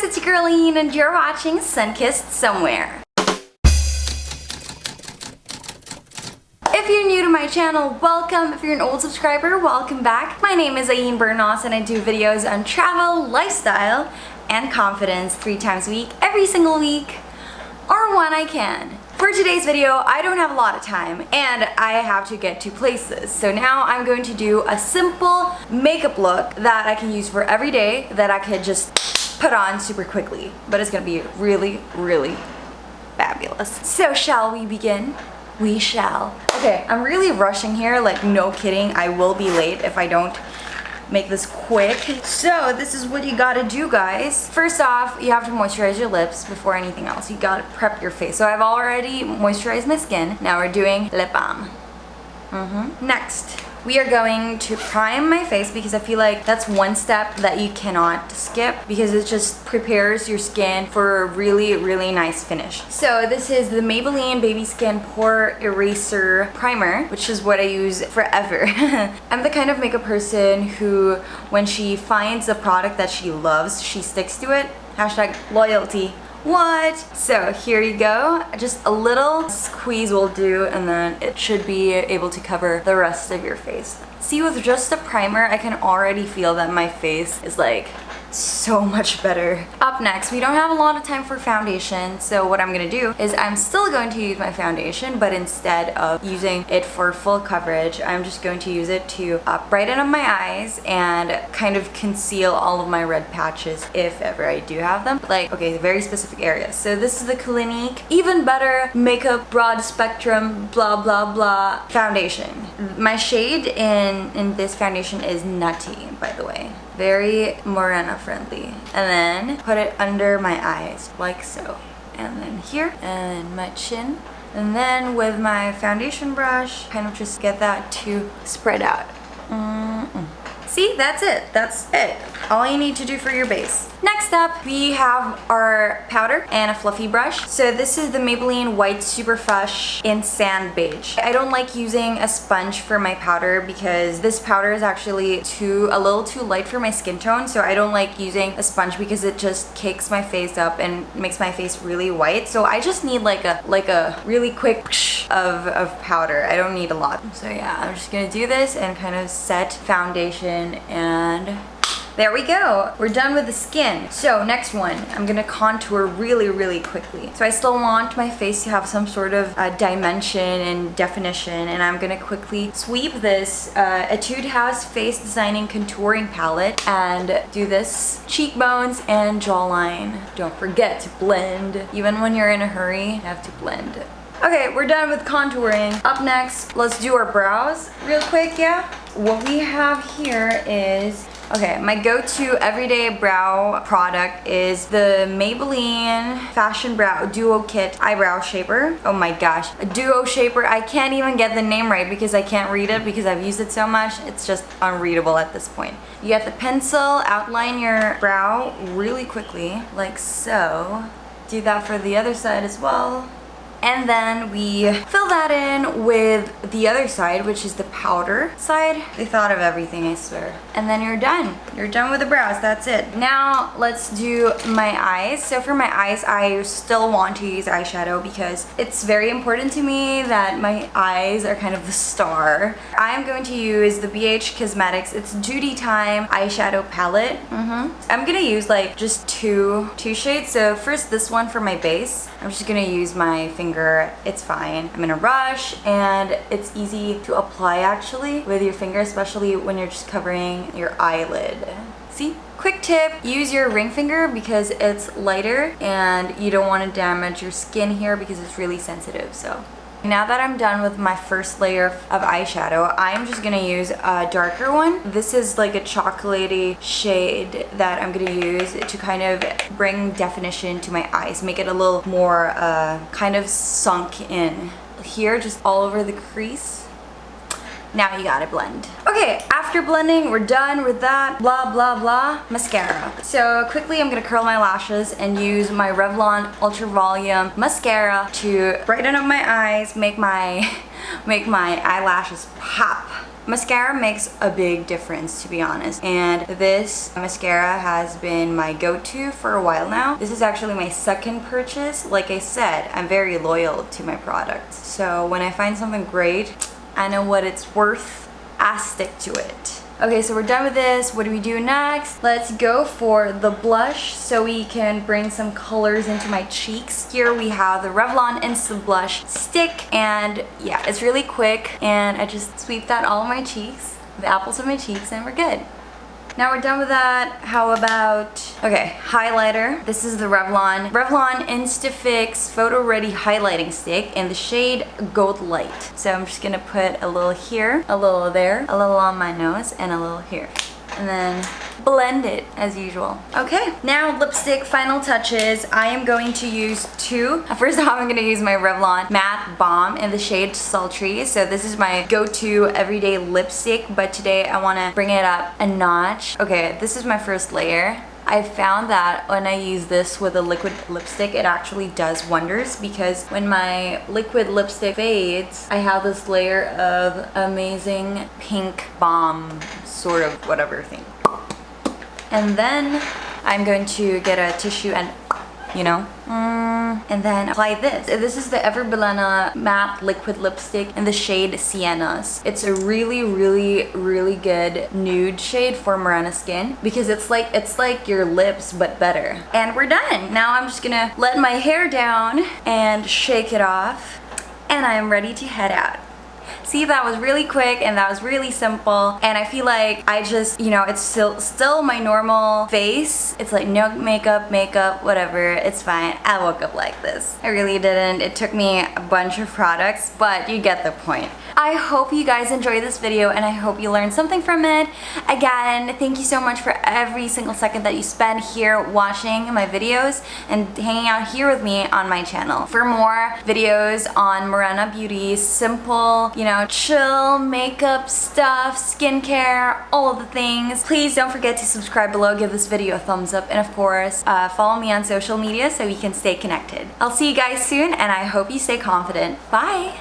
it's your girl Ayn and you're watching Sunkissed Somewhere. If you're new to my channel, welcome. If you're an old subscriber, welcome back. My name is Ayn Bernos and I do videos on travel, lifestyle, and confidence 3 times a week, every single week, or when I can. For today's video, I don't have a lot of time and I have to get to places. So now I'm going to do a simple makeup look that I can use for every day that I could just put on super quickly. But it's gonna be really, really fabulous. So shall we begin? We shall. Okay, I'm really rushing here, like no kidding. I will be late if I don't make this quick. So this is what you gotta do, guys. First off, you have to moisturize your lips before anything else. You gotta prep your face. So I've already moisturized my skin. Now we're doing lip balm. Next, we are going to prime my face because I feel like that's one step that you cannot skip because it just prepares your skin for a really, really nice finish. So this is the Maybelline Baby Skin Pore Eraser Primer, which is what I use forever. I'm the kind of makeup person who, when she finds a product that she loves, she sticks to it. Hashtag loyalty. What? So here you go. Just a little squeeze will do and then it should be able to cover the rest of your face. See, with just a primer, I can already feel that my face is like so much better. Up next, we don't have a lot of time for foundation, so what I'm gonna do is I'm still going to use my foundation, but instead of using it for full coverage, I'm just going to use it to brighten up my eyes and kind of conceal all of my red patches if ever I do have them. Like, okay, very specific areas. So this is the Clinique Even Better Makeup Broad Spectrum blah blah blah foundation. My shade in this foundation is Nutty, by the way. Very MORENA friendly. And then put it under my eyes, like so. And then here, and my chin. And then with my foundation brush, kind of just get that to spread out. See, that's it. That's it. All you need to do for your base. Next up, we have our powder and a fluffy brush. So this is the Maybelline White Super Fresh in Sand Beige. I don't like using a sponge for my powder because this powder is actually a little too light for my skin tone. So I don't like using a sponge because it just cakes my face up and makes my face really white. So I just need like a really quick of powder. I don't need a lot. So yeah, I'm just gonna do this and kind of set foundation and there we go. We're done with the skin. So next one, I'm gonna contour really, really quickly. So I still want my face to have some sort of dimension and definition, and I'm gonna quickly sweep this Etude House Face Designing Contouring Palette and do this cheekbones and jawline. Don't forget to blend. Even when you're in a hurry, you have to blend. Okay, we're done with contouring. Up next, let's do our brows real quick, yeah? What we have here is, okay, my go-to everyday brow product is the Maybelline Fashion Brow Duo Kit Eyebrow Shaper. Oh my gosh, a duo shaper. I can't even get the name right because I can't read it because I've used it so much. It's just unreadable at this point. You get the pencil, outline your brow really quickly, like so. Do that for the other side as well. And then we fill that in with the other side, which is the powder side. They thought of everything, I swear. And then you're done. You're done with the brows, that's it. Now let's do my eyes. So for my eyes, I still want to use eyeshadow because it's very important to me that my eyes are kind of the star. I'm going to use the BH Cosmetics It's Duty Time eyeshadow palette. I'm gonna use like just two shades. So first this one for my base. I'm just gonna use my finger. It's fine. I'm in a rush and it's easy to apply actually with your finger, especially when you're just covering your eyelid. See? Quick tip, use your ring finger because it's lighter and you don't want to damage your skin here because it's really sensitive. So now that I'm done with my first layer of eyeshadow, I'm just gonna use a darker one. This is like a chocolatey shade that I'm gonna use to kind of bring definition to my eyes, make it a little more kind of sunk in. Here, just all over the crease. Now you gotta blend. Okay, after blending, we're done with that blah blah blah mascara. So quickly I'm gonna curl my lashes and use my Revlon Ultra Volume mascara to brighten up my eyes, make my eyelashes pop. Mascara makes a big difference, to be honest, and this mascara has been my go-to for a while now. This is actually my second purchase. Like I said, I'm very loyal to my products, so when I find something great, I know what it's worth, I stick to it. Okay, so we're done with this. What do we do next? Let's go for the blush so we can bring some colors into my cheeks. Here we have the Revlon Instant Blush Stick, and yeah, it's really quick, and I just sweep that all on my cheeks, the apples of my cheeks, and we're good. Now we're done with that. How about, okay, highlighter. This is the Revlon Instafix Photo Ready Highlighting Stick in the shade Gold Light. So I'm just gonna put a little here, a little there, a little on my nose, and a little here. And then blend it as usual. Okay, now lipstick final touches. I am going to use two. First off, I'm gonna use my Revlon Matte Balm in the shade Sultry. So this is my go-to everyday lipstick, but today I wanna bring it up a notch. Okay, this is my first layer. I found that when I use this with a liquid lipstick, it actually does wonders, because when my liquid lipstick fades, I have this layer of amazing pink balm, sort of whatever thing. And then I'm going to get a tissue and, you know, and then apply this. This is the Everbilena Matte Liquid Lipstick in the shade Siennas. It's a really good nude shade for morena skin, because it's like your lips but better. And we're done. Now I'm just gonna let my hair down and shake it off, and I am ready to head out. See, that was really quick and that was really simple, and I feel like I just, you know, it's still my normal face. It's like no makeup, whatever, it's fine. I woke up like this. I really didn't. It took me a bunch of products, but you get the point. I hope you guys enjoyed this video, and I hope you learned something from it. Again, thank you so much for every single second that you spend here watching my videos and hanging out here with me on my channel. For more videos on Morena Beauty's simple, you know, chill makeup stuff, skincare, all of the things, please don't forget to subscribe below, give this video a thumbs up, and of course, follow me on social media so we can stay connected. I'll see you guys soon, and I hope you stay confident. Bye!